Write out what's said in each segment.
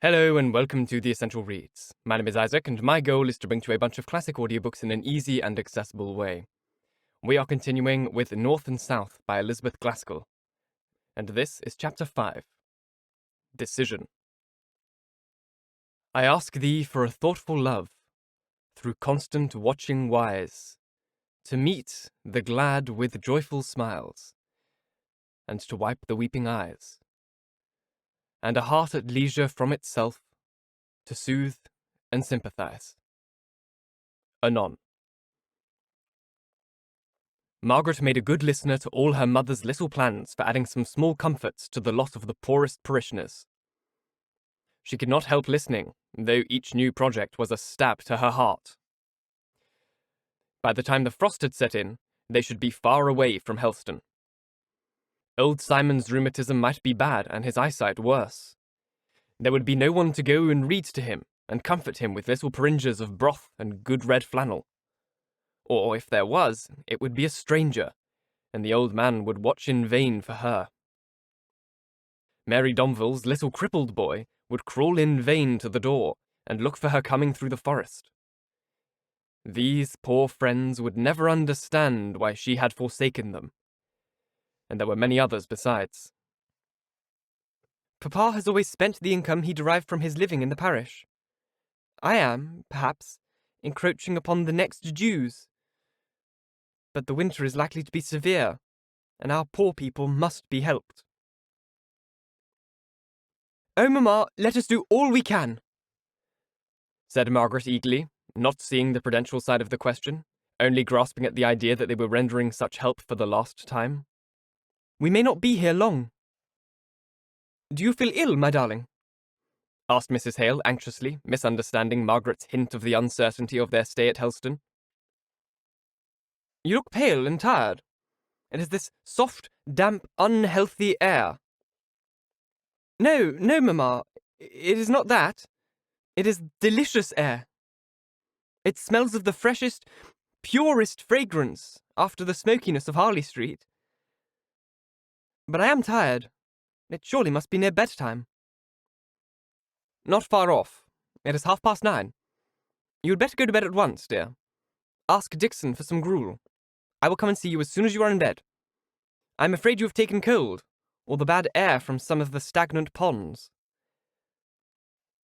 Hello and welcome to The Essential Reads. My name is Isaac and my goal is to bring to you a bunch of classic audiobooks in an easy and accessible way. We are continuing with North and South by Elizabeth Gaskell. And this is Chapter 5. Decision. I ask thee for a thoughtful love, through constant watching wise, to meet the glad with joyful smiles, and to wipe the weeping eyes, and a heart at leisure from itself, to soothe and sympathize. Anon. Margaret made a good listener to all her mother's little plans for adding some small comforts to the lot of the poorest parishioners. She could not help listening, though each new project was a stab to her heart. By the time the frost had set in, they should be far away from Helstone. Old Simon's rheumatism might be bad and his eyesight worse. There would be no one to go and read to him and comfort him with little porringers of broth and good red flannel. Or, if there was, it would be a stranger, and the old man would watch in vain for her. Mary Domville's little crippled boy would crawl in vain to the door and look for her coming through the forest. These poor friends would never understand why she had forsaken them, and there were many others besides. Papa has always spent the income he derived from his living in the parish. I am, perhaps, encroaching upon the next dues. But the winter is likely to be severe, and our poor people must be helped. Oh, Mamma, let us do all we can, said Margaret eagerly, not seeing the prudential side of the question, only grasping at the idea that they were rendering such help for the last time. We may not be here long. Do you feel ill, my darling? Asked Mrs. Hale anxiously, misunderstanding Margaret's hint of the uncertainty of their stay at Helstone. You look pale and tired. It is this soft, damp, unhealthy air. No, Mamma, it is not that. It is delicious air. It smells of the freshest, purest fragrance after the smokiness of Harley Street. But I am tired. It surely must be near bedtime. Not far off. It is 9:30. You had better go to bed at once, dear. Ask Dixon for some gruel. I will come and see you as soon as you are in bed. I am afraid you have taken cold, or the bad air from some of the stagnant ponds.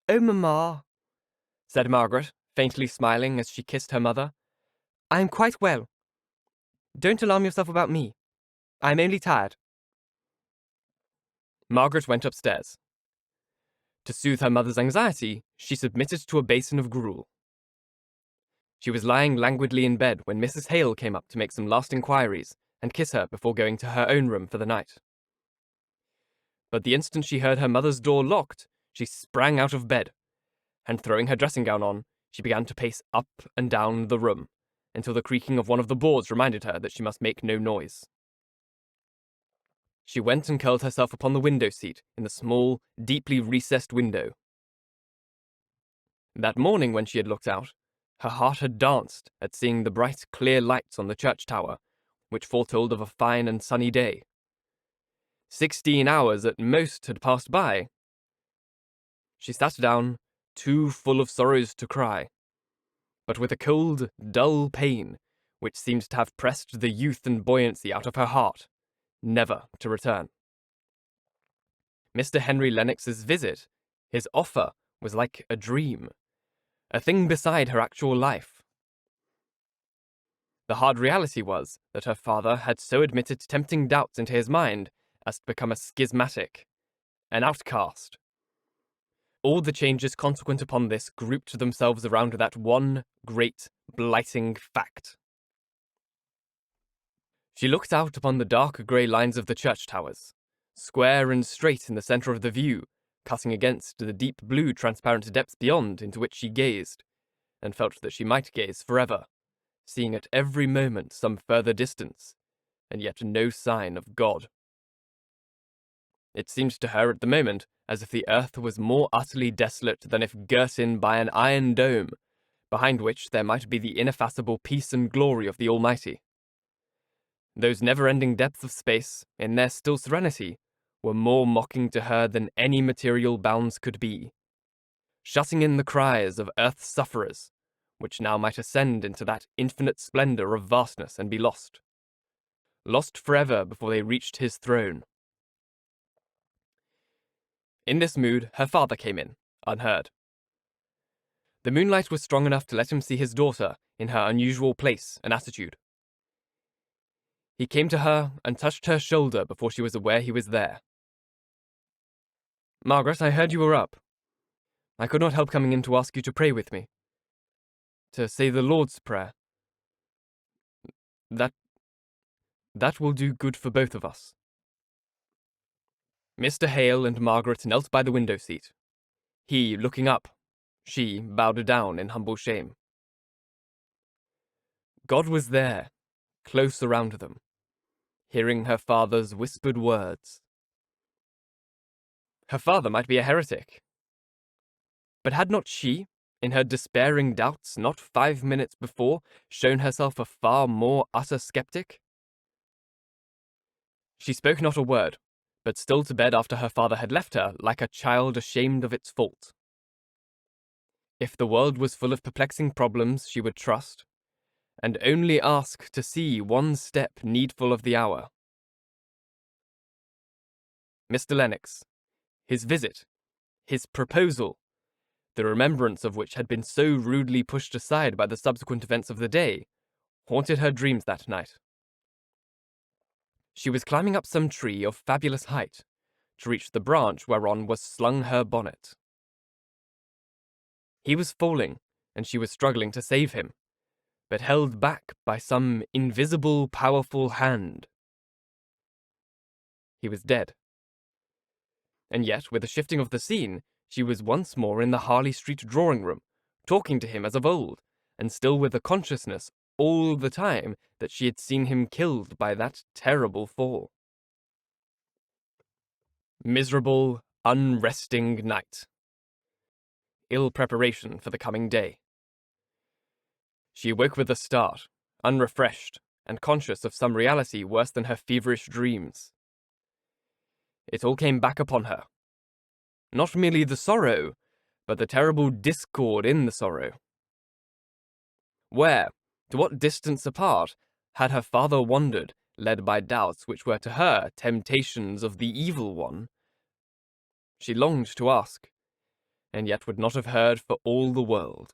Oh, Mamma, said Margaret, faintly smiling as she kissed her mother. I am quite well. Don't alarm yourself about me. I am only tired. Margaret went upstairs. To soothe her mother's anxiety, she submitted to a basin of gruel. She was lying languidly in bed when Mrs. Hale came up to make some last inquiries and kiss her before going to her own room for the night. But the instant she heard her mother's door locked, she sprang out of bed, and throwing her dressing gown on, she began to pace up and down the room, until the creaking of one of the boards reminded her that she must make no noise. She went and curled herself upon the window seat in the small, deeply recessed window. That morning when she had looked out, her heart had danced at seeing the bright, clear lights on the church tower, which foretold of a fine and sunny day. 16 hours at most had passed by. She sat down, too full of sorrows to cry, but with a cold, dull pain, which seemed to have pressed the youth and buoyancy out of her heart, never to return. Mr. Henry Lennox's visit, his offer, was like a dream, a thing beside her actual life. The hard reality was that her father had so admitted tempting doubts into his mind as to become a schismatic, an outcast. All the changes consequent upon this grouped themselves around that one great, blighting fact. She looked out upon the dark grey lines of the church towers, square and straight in the centre of the view, cutting against the deep blue transparent depths beyond into which she gazed, and felt that she might gaze forever, seeing at every moment some further distance, and yet no sign of God. It seemed to her at the moment as if the earth was more utterly desolate than if girt in by an iron dome, behind which there might be the ineffaceable peace and glory of the Almighty. Those never-ending depths of space, in their still serenity, were more mocking to her than any material bounds could be. shutting in the cries of earth's sufferers, which now might ascend into that infinite splendor of vastness and be lost. Lost forever before they reached his throne. In this mood, her father came in, unheard. The moonlight was strong enough to let him see his daughter in her unusual place and attitude. He came to her and touched her shoulder before she was aware he was there. "Margaret, I heard you were up. I could not help coming in to ask you to pray with me. To say the Lord's Prayer. That will do good for both of us." Mr. Hale and Margaret knelt by the window seat. He looking up, she bowed down in humble shame. God was there, close around them, hearing her father's whispered words. Her father might be a heretic. But had not she, in her despairing doubts not 5 minutes before, shown herself a far more utter skeptic? She spoke not a word, but stole to bed after her father had left her, like a child ashamed of its fault. If the world was full of perplexing problems, she would trust, and only ask to see one step needful of the hour. Mr. Lennox, his visit, his proposal, the remembrance of which had been so rudely pushed aside by the subsequent events of the day, haunted her dreams that night. She was climbing up some tree of fabulous height, to reach the branch whereon was slung her bonnet. He was falling, and she was struggling to save him, but held back by some invisible, powerful hand. He was dead. And yet, with the shifting of the scene, she was once more in the Harley Street drawing-room, talking to him as of old, and still with the consciousness all the time that she had seen him killed by that terrible fall. Miserable, unresting night. Ill preparation for the coming day. She awoke with a start, unrefreshed, and conscious of some reality worse than her feverish dreams. It all came back upon her. Not merely the sorrow, but the terrible discord in the sorrow. Where, to what distance apart, had her father wandered, led by doubts which were to her temptations of the evil one? She longed to ask, and yet would not have heard for all the world.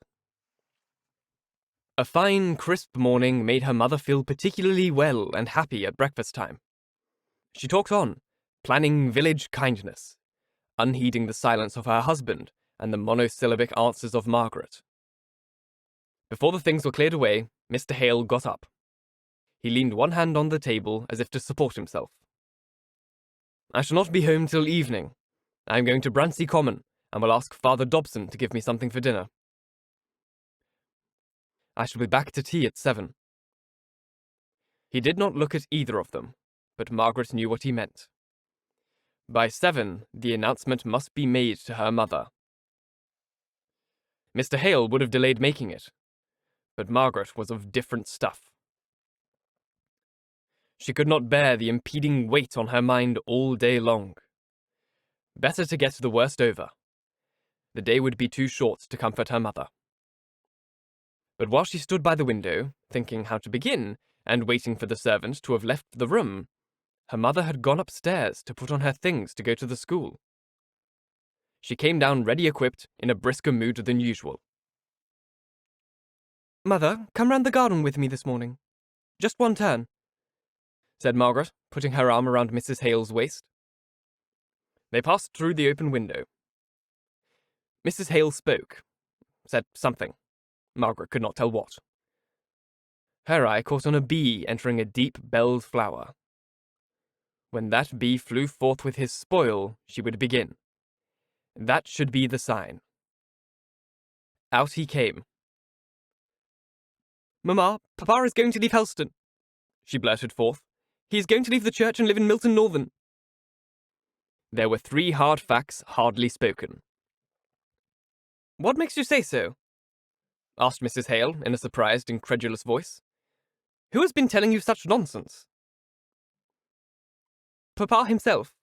A fine, crisp morning made her mother feel particularly well and happy at breakfast time. She talked on, planning village kindness, unheeding the silence of her husband and the monosyllabic answers of Margaret. Before the things were cleared away, Mr. Hale got up. He leaned one hand on the table as if to support himself. "I shall not be home till evening. I am going to Brancy Common, and will ask Father Dobson to give me something for dinner. I shall be back to tea at 7. He did not look at either of them, but Margaret knew what he meant. By 7, the announcement must be made to her mother. Mr. Hale would have delayed making it, but Margaret was of different stuff. She could not bear the impeding weight on her mind all day long. Better to get the worst over. The day would be too short to comfort her mother. But while she stood by the window, thinking how to begin, and waiting for the servant to have left the room, her mother had gone upstairs to put on her things to go to the school. She came down ready equipped, in a brisker mood than usual. "Mother, come round the garden with me this morning. Just one turn," said Margaret, putting her arm around Mrs. Hale's waist. They passed through the open window. Mrs. Hale spoke, said something. Margaret could not tell what. Her eye caught on a bee entering a deep-belled flower. When that bee flew forth with his spoil, she would begin. That should be the sign. Out he came. "Mamma, Papa is going to leave Helstone," she blurted forth. "He is going to leave the church and live in Milton Northern." There were 3 hard facts hardly spoken. "What makes you say so?" asked Mrs. Hale in a surprised, incredulous voice. "Who has been telling you such nonsense?" "Papa himself,"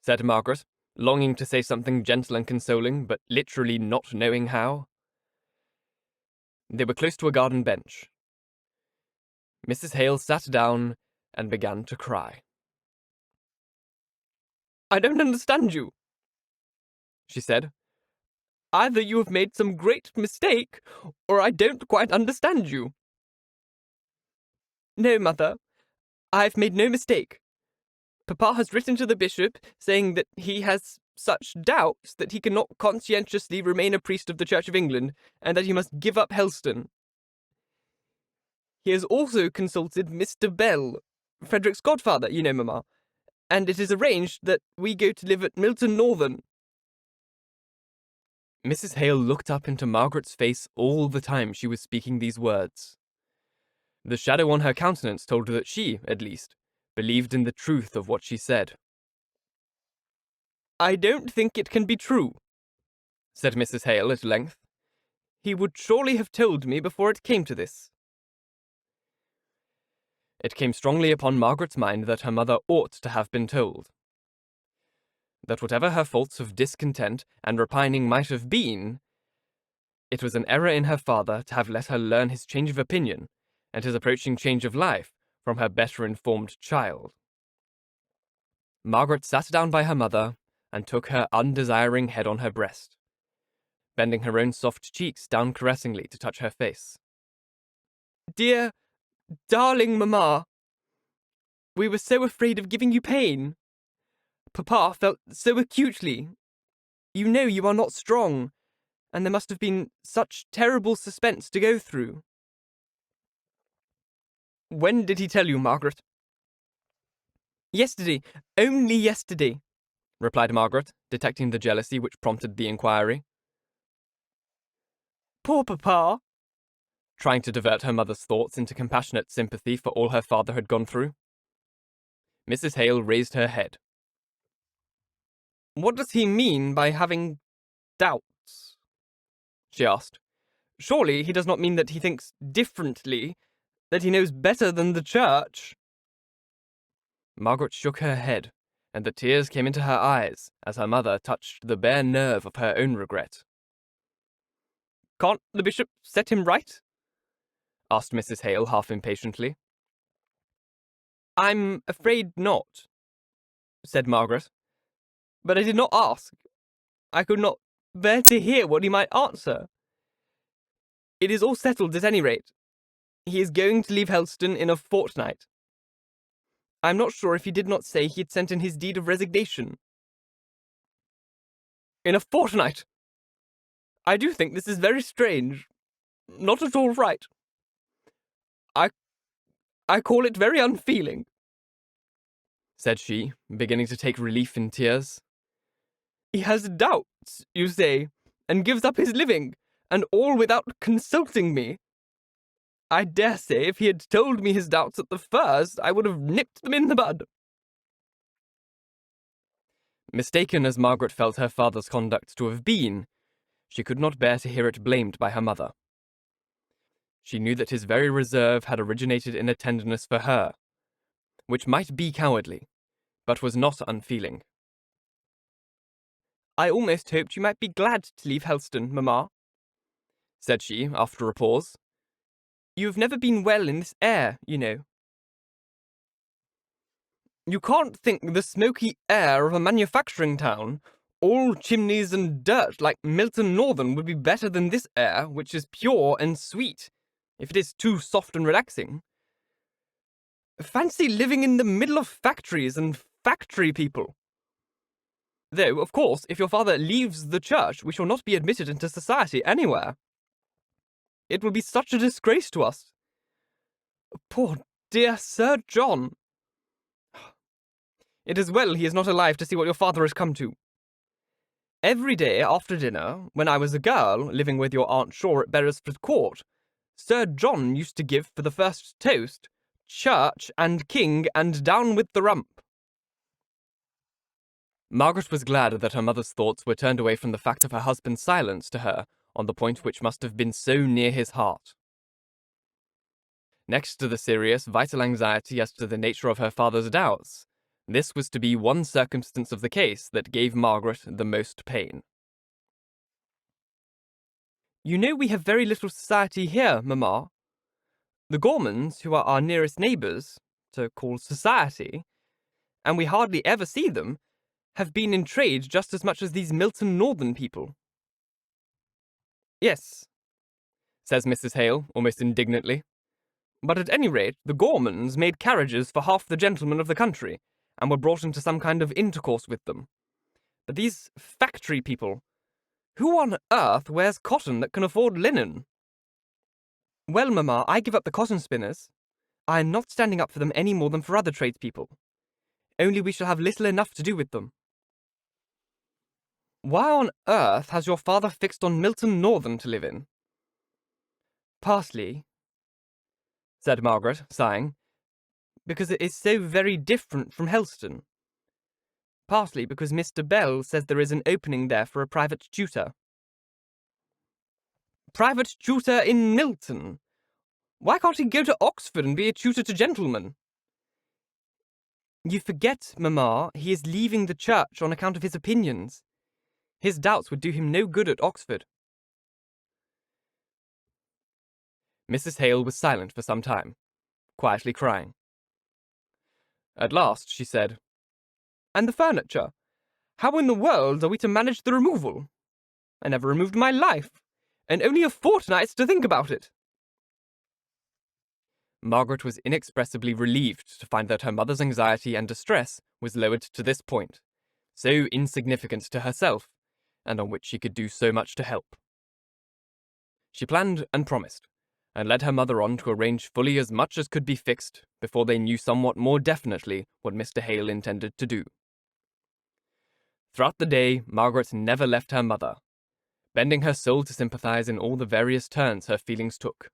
said Margaret, longing to say something gentle and consoling, but literally not knowing how. They were close to a garden bench. Mrs. Hale sat down and began to cry. "I don't understand you," she said. "Either you have made some great mistake, or I don't quite understand you." "No, Mother, I've made no mistake. Papa has written to the bishop, saying that he has such doubts that he cannot conscientiously remain a priest of the Church of England, and that he must give up Helstone. He has also consulted Mr. Bell, Frederick's godfather, you know, Mamma, and it is arranged that we go to live at Milton Northern." Mrs. Hale looked up into Margaret's face all the time she was speaking these words. The shadow on her countenance told her that she, at least, believed in the truth of what she said. "I don't think it can be true," said Mrs. Hale at length. "He would surely have told me before it came to this." It came strongly upon Margaret's mind that her mother ought to have been told. That whatever her faults of discontent and repining might have been, it was an error in her father to have let her learn his change of opinion and his approaching change of life from her better-informed child. Margaret sat down by her mother and took her undesiring head on her breast, bending her own soft cheeks down caressingly to touch her face. "Dear, darling Mamma, we were so afraid of giving you pain. Papa felt so acutely. You know you are not strong, and there must have been such terrible suspense to go through." "When did he tell you, Margaret?" "Yesterday, only yesterday," replied Margaret, detecting the jealousy which prompted the inquiry. "Poor Papa," trying to divert her mother's thoughts into compassionate sympathy for all her father had gone through. Mrs. Hale raised her head. "What does he mean by having doubts?" she asked. "Surely he does not mean that he thinks differently, that he knows better than the Church?" Margaret shook her head, and the tears came into her eyes as her mother touched the bare nerve of her own regret. "Can't the bishop set him right?" asked Mrs. Hale half impatiently. "I'm afraid not," said Margaret. "But I did not ask. I could not bear to hear what he might answer. It is all settled at any rate. He is going to leave Helstone in a fortnight. I'm not sure if he did not say he had sent in his deed of resignation." "In a fortnight! I do think this is very strange. Not at all right. I call it very unfeeling," said she, beginning to take relief in tears. "He has doubts, you say, and gives up his living, and all without consulting me. I dare say if he had told me his doubts at the first, I would have nipped them in the bud." Mistaken as Margaret felt her father's conduct to have been, she could not bear to hear it blamed by her mother. She knew that his very reserve had originated in a tenderness for her, which might be cowardly, but was not unfeeling. "I almost hoped you might be glad to leave Helstone, Mamma," said she, after a pause. "You have never been well in this air, you know." "You can't think the smoky air of a manufacturing town, all chimneys and dirt like Milton Northern, would be better than this air, which is pure and sweet, if it is too soft and relaxing. Fancy living in the middle of factories and factory people. Though, of course, if your father leaves the church, we shall not be admitted into society anywhere. It will be such a disgrace to us. Poor dear Sir John. It is well he is not alive to see what your father has come to. Every day after dinner, when I was a girl, living with your Aunt Shaw at Beresford Court, Sir John used to give for the first toast, 'Church and King and down with the rump.'" Margaret was glad that her mother's thoughts were turned away from the fact of her husband's silence to her on the point which must have been so near his heart. Next to the serious, vital anxiety as to the nature of her father's doubts, This was to be one circumstance of the case that gave Margaret the most pain. "You know we have very little society here, Mamma. The Gormans, who are our nearest neighbours, to call society, and we hardly ever see them, have been in trade just as much as these Milton Northern people." "Yes," says Mrs. Hale, almost indignantly. "But at any rate, the Gormans made carriages for half the gentlemen of the country, and were brought into some kind of intercourse with them. But these factory people, who on earth wears cotton that can afford linen?" "Well, Mamma, I give up the cotton spinners. I am not standing up for them any more than for other tradespeople. Only we shall have little enough to do with them." "Why on earth has your father fixed on Milton Northern to live in?" "Partly," said Margaret, sighing, "because it is so very different from Helstone. Partly because Mr. Bell says there is an opening there for a private tutor." "Private tutor in Milton? Why can't he go to Oxford and be a tutor to gentlemen?" "You forget, Mamma, he is leaving the church on account of his opinions. His doubts would do him no good at Oxford." Mrs. Hale was silent for some time, quietly crying. At last she said, "And the furniture? How in the world are we to manage the removal? I never removed in my life, and only a fortnight to think about it." Margaret was inexpressibly relieved to find that her mother's anxiety and distress was lowered to this point, so insignificant to herself, and on which she could do so much to help. She planned and promised, and led her mother on to arrange fully as much as could be fixed before they knew somewhat more definitely what Mr. Hale intended to do. Throughout the day, Margaret never left her mother, bending her soul to sympathize in all the various turns her feelings took.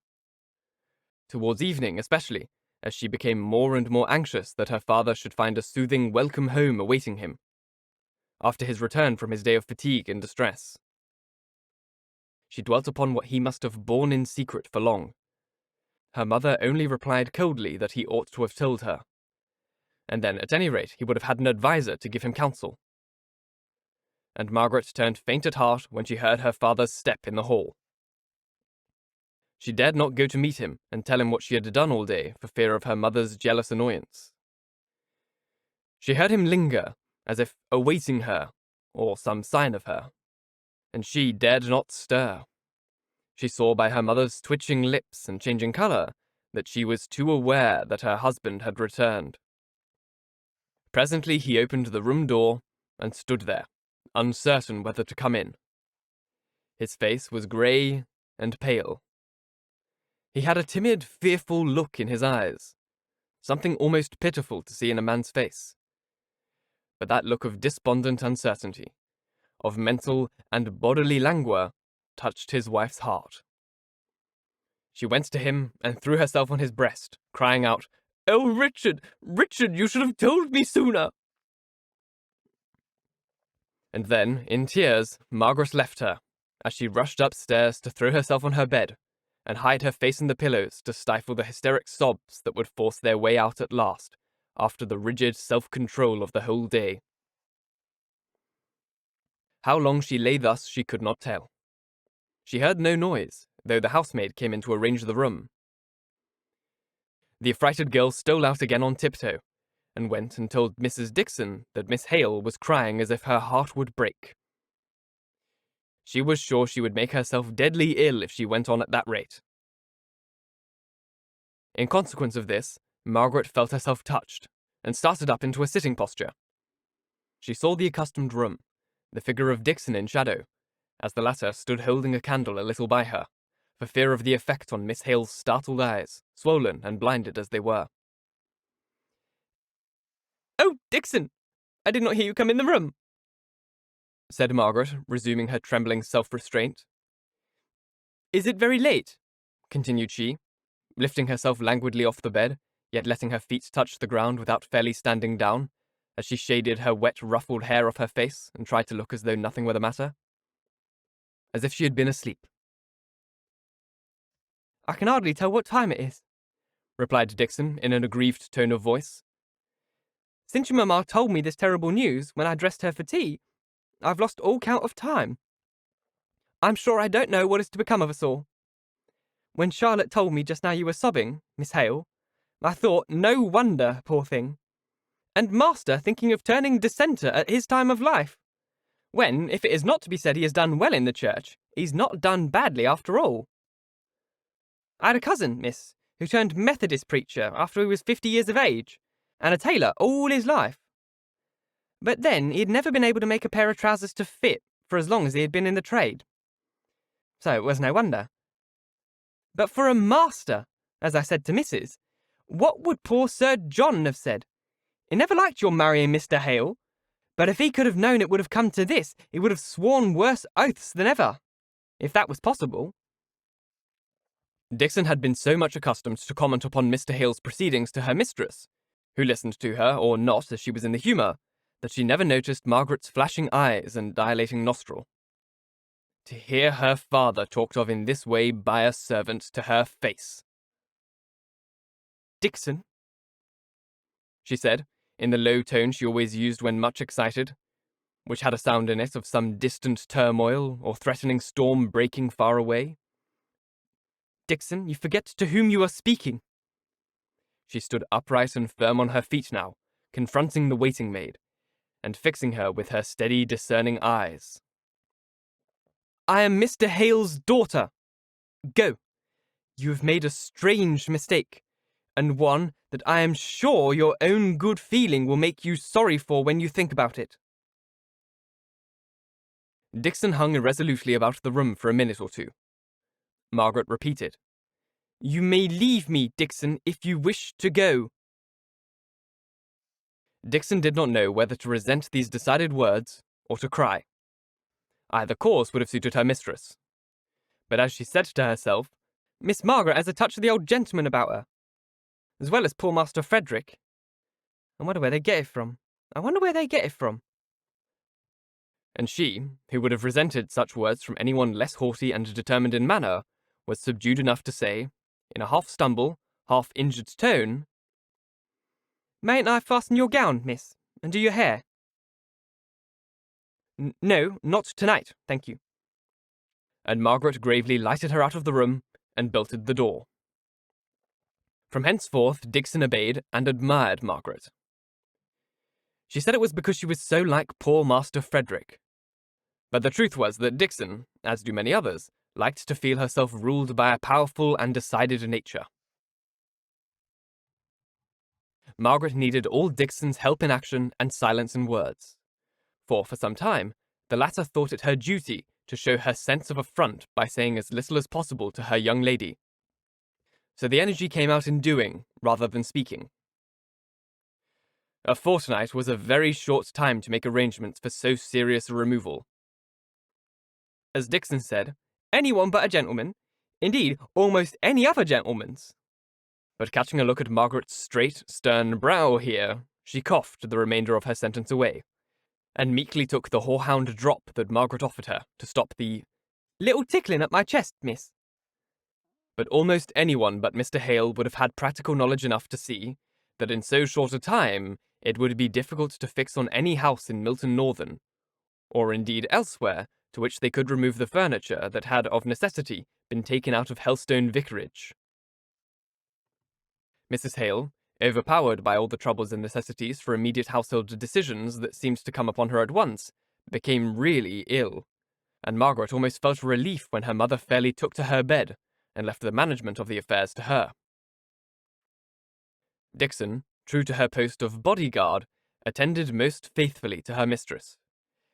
Towards evening, especially, as she became more and more anxious that her father should find a soothing welcome home awaiting him, after his return from his day of fatigue and distress. She dwelt upon what he must have borne in secret for long. Her mother only replied coldly that he ought to have told her, and then, at any rate, he would have had an adviser to give him counsel. And Margaret turned faint at heart when she heard her father's step in the hall. She dared not go to meet him and tell him what she had done all day for fear of her mother's jealous annoyance. She heard him linger, as if awaiting her, or some sign of her, and she dared not stir. She saw by her mother's twitching lips and changing colour that she was too aware that her husband had returned. Presently he opened the room door and stood there, uncertain whether to come in. His face was grey and pale. He had a timid, fearful look in his eyes, something almost pitiful to see in a man's face. But that look of despondent uncertainty, of mental and bodily languor, touched his wife's heart. She went to him and threw herself on his breast, crying out, "Oh, Richard, Richard, you should have told me sooner!" And then, in tears, Margaret left her, as she rushed upstairs to throw herself on her bed, and hide her face in the pillows to stifle the hysteric sobs that would force their way out at last, after the rigid self-control of the whole day. How long she lay thus she could not tell. She heard no noise, though the housemaid came in to arrange the room. The affrighted girl stole out again on tiptoe, and went and told Mrs. Dixon that Miss Hale was crying as if her heart would break. She was sure she would make herself deadly ill if she went on at that rate. In consequence of this, Margaret felt herself touched, and started up into a sitting posture. She saw the accustomed room, the figure of Dixon in shadow, as the latter stood holding a candle a little by her, for fear of the effect on Miss Hale's startled eyes, swollen and blinded as they were. "Oh, Dixon! I did not hear you come in the room," said Margaret, resuming her trembling self-restraint. "Is it very late?" continued she, lifting herself languidly off the bed, yet letting her feet touch the ground without fairly standing down, as she shaded her wet, ruffled hair off her face and tried to look as though nothing were the matter, as if she had been asleep. "I can hardly tell what time it is," replied Dixon in an aggrieved tone of voice. Since your mamma told me this terrible news when I dressed her for tea, I've lost all count of time. I'm sure I don't know what is to become of us all. When Charlotte told me just now you were sobbing, Miss Hale, I thought, no wonder, poor thing. And Master thinking of turning dissenter at his time of life. When, if it is not to be said he has done well in the church, he's not done badly after all. I had a cousin, miss, who turned Methodist preacher after he was 50 years of age, and a tailor all his life. But then he'd never been able to make a pair of trousers to fit for as long as he had been in the trade. So it was no wonder. But for a master, as I said to Mrs., what would poor Sir John have said? He never liked your marrying Mr. Hale, but if he could have known it would have come to this, he would have sworn worse oaths than ever, if that was possible. Dixon had been so much accustomed to comment upon Mr. Hale's proceedings to her mistress, who listened to her or not as she was in the humour, that she never noticed Margaret's flashing eyes and dilating nostril. To hear her father talked of in this way by a servant to her face. "Dixon," she said, in the low tone she always used when much excited, which had a sound in it of some distant turmoil or threatening storm breaking far away. "Dixon, you forget to whom you are speaking." She stood upright and firm on her feet now, confronting the waiting maid, and fixing her with her steady, discerning eyes. "I am Mr. Hale's daughter. Go. You have made a strange mistake, and one that I am sure your own good feeling will make you sorry for when you think about it." Dixon hung irresolutely about the room for a minute or two. Margaret repeated, "You may leave me, Dixon, if you wish to go." Dixon did not know whether to resent these decided words or to cry. Either course would have suited her mistress. But as she said to herself, "Miss Margaret has a touch of the old gentleman about her, as well as poor Master Frederick. I wonder where they get it from. And she, who would have resented such words from anyone less haughty and determined in manner, was subdued enough to say, in a half-stumble, half-injured tone, "Mayn't I fasten your gown, miss, and do your hair?" No, not tonight, thank you." And Margaret gravely lighted her out of the room and bolted the door. From henceforth Dixon obeyed and admired Margaret. She said it was because she was so like poor Master Frederick. But the truth was that Dixon, as do many others, liked to feel herself ruled by a powerful and decided nature. Margaret needed all Dixon's help in action and silence in words. For some time, the latter thought it her duty to show her sense of affront by saying as little as possible to her young lady. So the energy came out in doing, rather than speaking. A fortnight was a very short time to make arrangements for so serious a removal. As Dixon said, anyone but a gentleman, indeed, almost any other gentleman's. But catching a look at Margaret's straight, stern brow here, she coughed the remainder of her sentence away, and meekly took the horehound drop that Margaret offered her to stop the little tickling at my chest, miss. But almost anyone but Mr. Hale would have had practical knowledge enough to see that in so short a time it would be difficult to fix on any house in Milton Northern, or indeed elsewhere, to which they could remove the furniture that had of necessity been taken out of Helstone vicarage. Mrs. Hale, overpowered by all the troubles and necessities for immediate household decisions that seemed to come upon her at once, became really ill, and Margaret almost felt relief when her mother fairly took to her bed and left the management of the affairs to her. Dixon, true to her post of bodyguard, attended most faithfully to her mistress,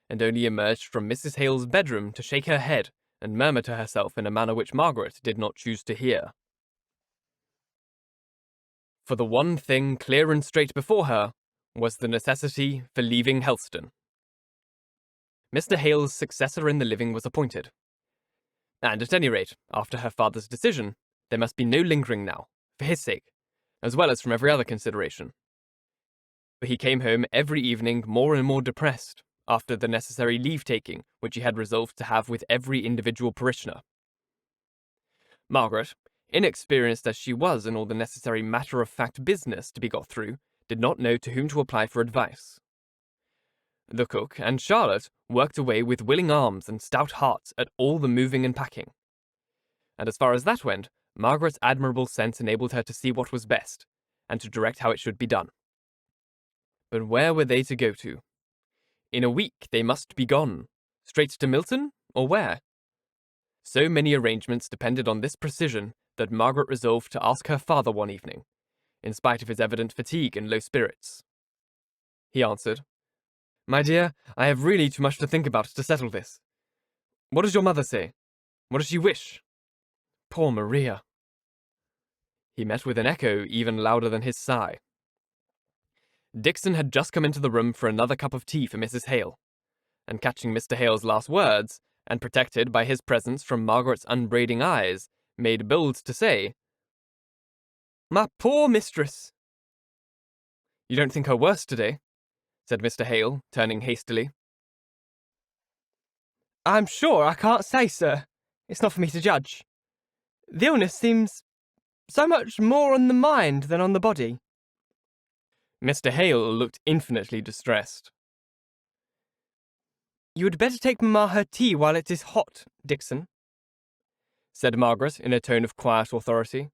and only emerged from Mrs. Hale's bedroom to shake her head and murmur to herself in a manner which Margaret did not choose to hear. For the one thing clear and straight before her was the necessity for leaving Helstone. Mr. Hale's successor in the living was appointed, and at any rate, after her father's decision, there must be no lingering now, for his sake, as well as from every other consideration. For he came home every evening more and more depressed after the necessary leave-taking which he had resolved to have with every individual parishioner. Margaret, inexperienced as she was in all the necessary matter-of-fact business to be got through, did not know to whom to apply for advice. The cook and Charlotte worked away with willing arms and stout hearts at all the moving and packing. And as far as that went, Margaret's admirable sense enabled her to see what was best, and to direct how it should be done. But where were they to go to? In a week they must be gone. Straight to Milton, or where? So many arrangements depended on this precision that Margaret resolved to ask her father one evening, in spite of his evident fatigue and low spirits. He answered, "My dear, I have really too much to think about to settle this. What does your mother say? What does she wish?" Poor Maria. He met with an echo even louder than his sigh. Dixon had just come into the room for another cup of tea for Mrs. Hale, and catching Mr. Hale's last words, and protected by his presence from Margaret's unbraiding eyes, made bold to say, "My poor mistress." "You don't think her worse today?" said Mr. Hale, turning hastily. "I'm sure I can't say, sir. It's not for me to judge. The illness seems so much more on the mind than on the body." Mr. Hale looked infinitely distressed. "You had better take Mamma her tea while it is hot, Dixon," said Margaret in a tone of quiet authority.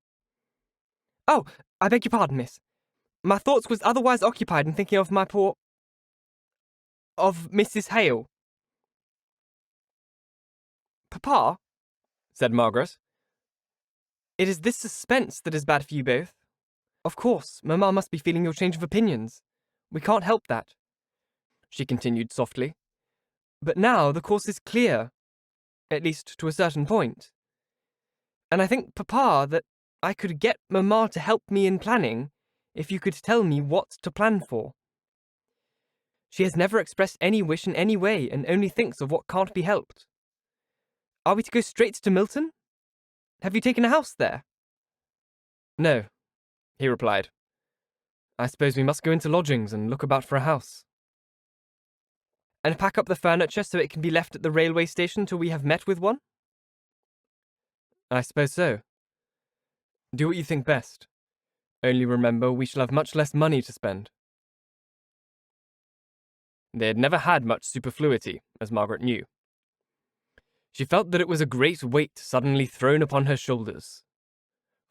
"Oh, I beg your pardon, miss. My thoughts was otherwise occupied in thinking of my poor... of Mrs. Hale." "Papa," said Margaret, "it is this suspense that is bad for you both. Of course, Mamma must be feeling your change of opinions. We can't help that," she continued softly. "But now the course is clear, at least to a certain point. And I think, Papa, that I could get Mamma to help me in planning if you could tell me what to plan for. She has never expressed any wish in any way and only thinks of what can't be helped. Are we to go straight to Milton? Have you taken a house there?" "No," he replied. "I suppose we must go into lodgings and look about for a house." "And pack up the furniture so it can be left at the railway station till we have met with one?" "I suppose so. Do what you think best. Only remember we shall have much less money to spend." They had never had much superfluity, as Margaret knew. She felt that it was a great weight suddenly thrown upon her shoulders.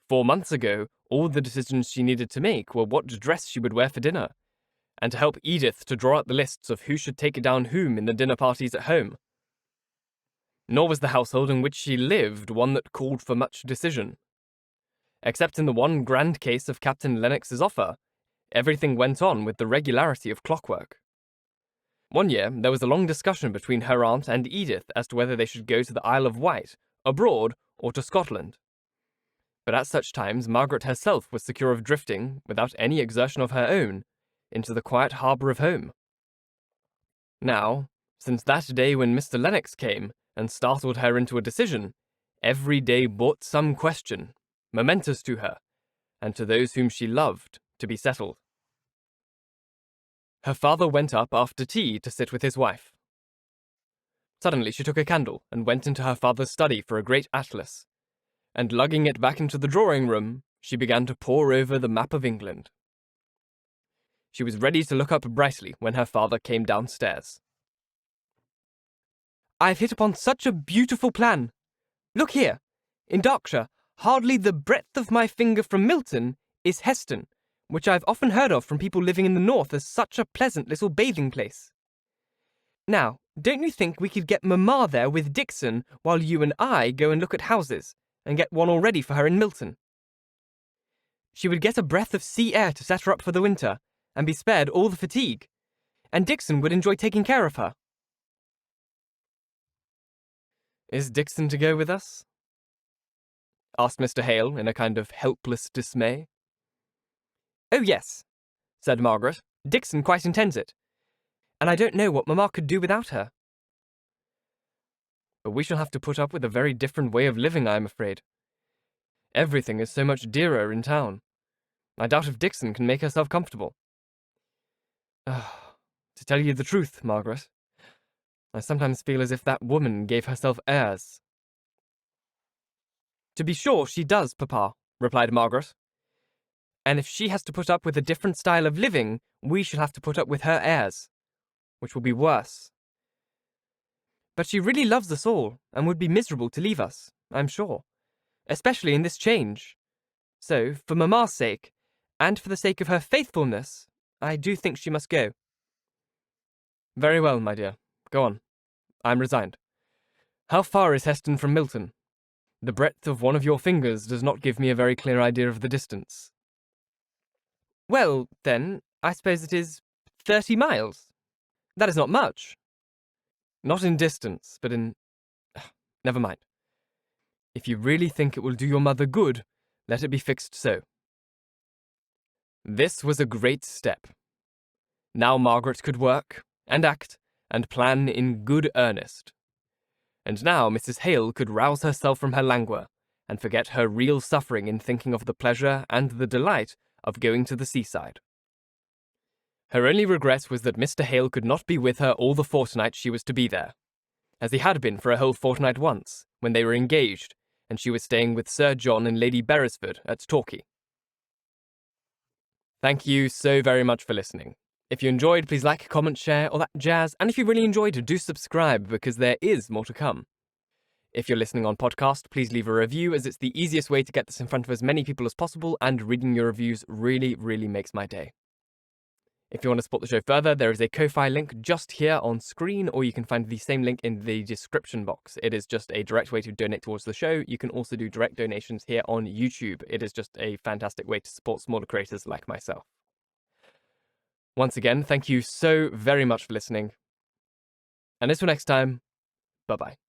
4 months ago, all the decisions she needed to make were what dress she would wear for dinner, and to help Edith to draw out the lists of who should take down whom in the dinner parties at home. Nor was the household in which she lived one that called for much decision. Except in the one grand case of Captain Lennox's offer, everything went on with the regularity of clockwork. One year, there was a long discussion between her aunt and Edith as to whether they should go to the Isle of Wight, abroad, or to Scotland. But at such times, Margaret herself was secure of drifting, without any exertion of her own, into the quiet harbour of home. Now, since that day when Mr. Lennox came and startled her into a decision, every day brought some question, momentous to her, and to those whom she loved, to be settled. Her father went up after tea to sit with his wife. Suddenly she took a candle and went into her father's study for a great atlas, and lugging it back into the drawing-room, she began to pore over the map of England. She was ready to look up brightly when her father came downstairs. "I've hit upon such a beautiful plan. Look here. In Berkshire, hardly the breadth of my finger from Milton is Helstone, which I've often heard of from people living in the north as such a pleasant little bathing place. Now, don't you think we could get Mamma there with Dixon while you and I go and look at houses, and get one all ready for her in Milton? She would get a breath of sea air to set her up for the winter, and be spared all the fatigue, and Dixon would enjoy taking care of her." "Is Dixon to go with us?" asked Mr. Hale in a kind of helpless dismay. "Oh, yes," said Margaret. "Dixon quite intends it. And I don't know what Mamma could do without her." "But we shall have to put up with a very different way of living, I am afraid. Everything is so much dearer in town. I doubt if Dixon can make herself comfortable. To tell you the truth, Margaret, I sometimes feel as if that woman gave herself airs." "To be sure she does, Papa," replied Margaret. And if she has to put up with a different style of living, we shall have to put up with her heirs, which will be worse. But she really loves us all, and would be miserable to leave us, I'm sure, especially in this change. So, for Mamma's sake, and for the sake of her faithfulness, I do think she must go. Very well, my dear. Go on. I'm resigned. How far is Heston from Milton? The breadth of one of your fingers does not give me a very clear idea of the distance. Well, then, I suppose it is 30 miles. That is not much. Not in distance, but in... Never mind. If you really think it will do your mother good, let it be fixed so. This was a great step. Now Margaret could work, and act, and plan in good earnest. And now Mrs. Hale could rouse herself from her languor, and forget her real suffering in thinking of the pleasure and the delight of going to the seaside. Her only regret was that Mr. Hale could not be with her all the fortnight she was to be there, as he had been for a whole fortnight once, when they were engaged, and she was staying with Sir John and Lady Beresford at Torquay. Thank you so very much for listening. If you enjoyed, please like, comment, share, all that jazz, and if you really enjoyed, do subscribe, because there is more to come. If you're listening on podcast, please leave a review, as it's the easiest way to get this in front of as many people as possible, and reading your reviews really, really makes my day. If you want to support the show further, there is a Ko-Fi link just here on screen, or you can find the same link in the description box. It is just a direct way to donate towards the show. You can also do direct donations here on YouTube. It is just a fantastic way to support smaller creators like myself. Once again, thank you so very much for listening. And until next time, bye-bye.